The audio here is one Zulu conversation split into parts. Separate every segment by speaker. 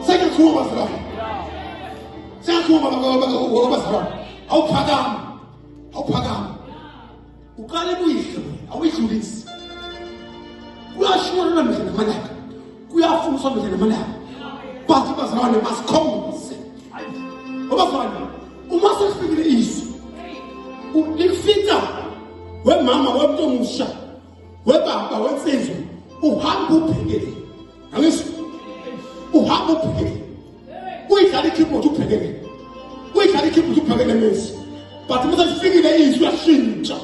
Speaker 1: Sengakhuluma bazalwane. Sengakhuluma bazalwane. Awuphakama. Uqale kuyihle, awuyidlulisi. Kuyashona manje namalanga. Kuyafundiswa manje namalanga. Bathi bazalwane basikhombise. Bazalwane, uma sesifikile izwi. Ulifika wemama womuntu omusha. Webaba wensizwe. Uhamba ubhekele. Angisho. Uhamba ubhekele. Uyidlala ikeyboard ubhekele. Uyidlala ikeyboard ubhekele mase. But mase sifikile izwi yashintsha.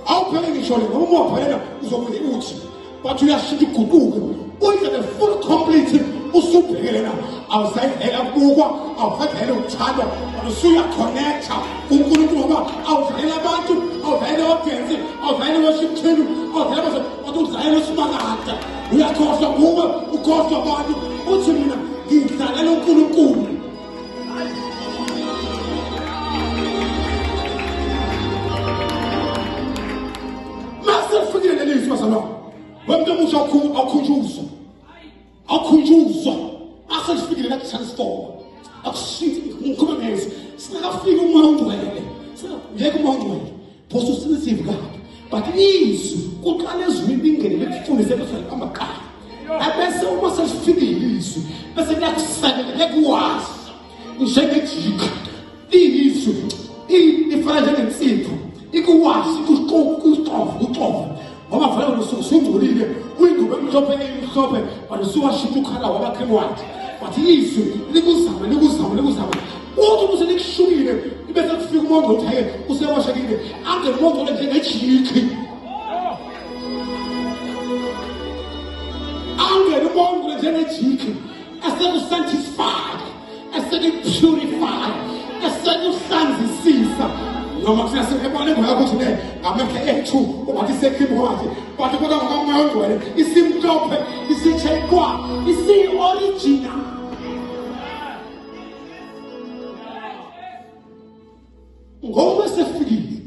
Speaker 1: Awuphele ngisho le ngoba uphela uzokuthi uthi. But uyashintsha uguquke. Uyidlale full complete usubhekele na. Awusayidlela bukwa, awufakele uthando, usuya connecta. uNkulunkulu ngoba awudlalela abantu, awudlalela audience, awudlalela worship team, awudlalela udlalela usimakade. Uyakhohlwa kuwe, ukhohlwa abantu. Uthi mina ngidlalela uNkulunkulu. Mase fikile lelizwi bazalwane. Wonke umuntu akhunjuzwa. Ase sifikile la transform. Akushithi ngikho ngezo. Sinakafika uMangcwele. Yeke uMangcwele. Phoso sensitive kabi. But izwi kuqala ezwini ingene lekufundise bese amaqala. Abese uma sesifikile izwi bese kuyakusakela lekuwasa. Njengejika. Izwi ifana njengensipho. Ikuwasi kuxovu. Ngoba vele usungcolile uyingubo emhlophe but usuwashintsha ukhala wabakhemu wakhe. But izwi likuzama. Uthi bese likushukile bese kufika umongo uthi hayi usewashekile angene umongo njengejiki. Angene umongo njengejiki. Sanctified, purified, hlanzisisa. Noma kusesekebona ngakho ukuthi ne amehlo ethu ubathi sekhimo wakhe bathi kodwa ngoMangcwele isimhlophe isichekwa isi-original. Ngoba sefikile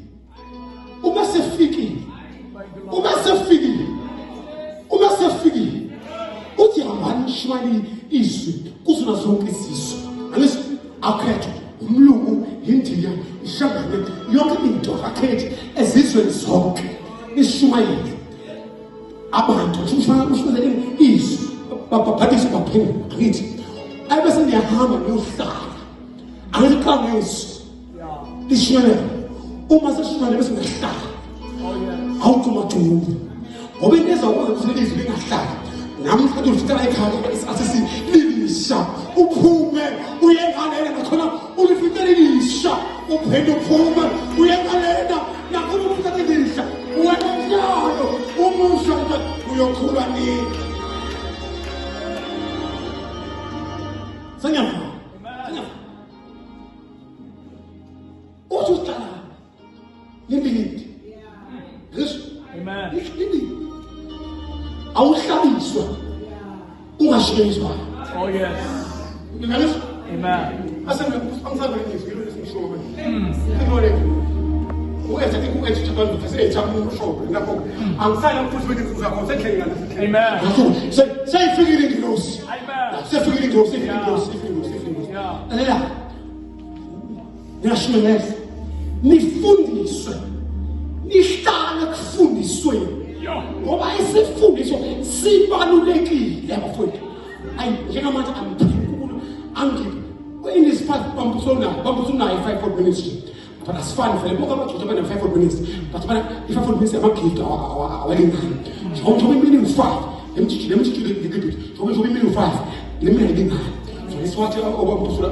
Speaker 1: uthi hambani shwali izwi kuzona zonke izizwe. Angithi akhetho umlungu indiya ishangane yonke into akhethe ezizweni zonke ishumayele abantu ushumayele izwi babaphathisa baphela ngithi ayibese niyahamba niyohlala angithi kamezwi ishumayele uma seshumayele bese ngihlala awukumathumbu ngoba into ezawukwazi ukuthi izwi lingahlala namhlanje ufika ekhaya asithi lilisha uphume uyengalela nakhona ulifikelisha uphinde uphume uyengalela nakhona ulifikelisha wena njalo umusha uyokhula nini sanyama uthutha nibili Yesu amen awuhlabiswa ungashiyezwa. Oh yes. Ngiyalisa? Amen. Asembe angisabe ngizwe ngishobe. Ngibone. Uethe chabantu fasejamu ushobe lapho. Angisaya futhi bengifuza ngosekheli ngale. Amen. Seyifikile ingilosi. Amen. Seyifikile ingilosi. Yeah. Alela. Niyashiyeleza. Nifundiswe. Nihlale kufundisweni. Ngoba isifundiso sibalulekile abafowethu. Ayi njengamanje amphikulu angithi in this part bambusona 5 ministry. But as far as boka abajuda bana 5 ministry. But bana 5 ministry amagift awalingani. Ngoba meaning 5. Lemthithi ngigibhi. Ngoba meaning 5. Lemina ngingani. So iswathi obambusona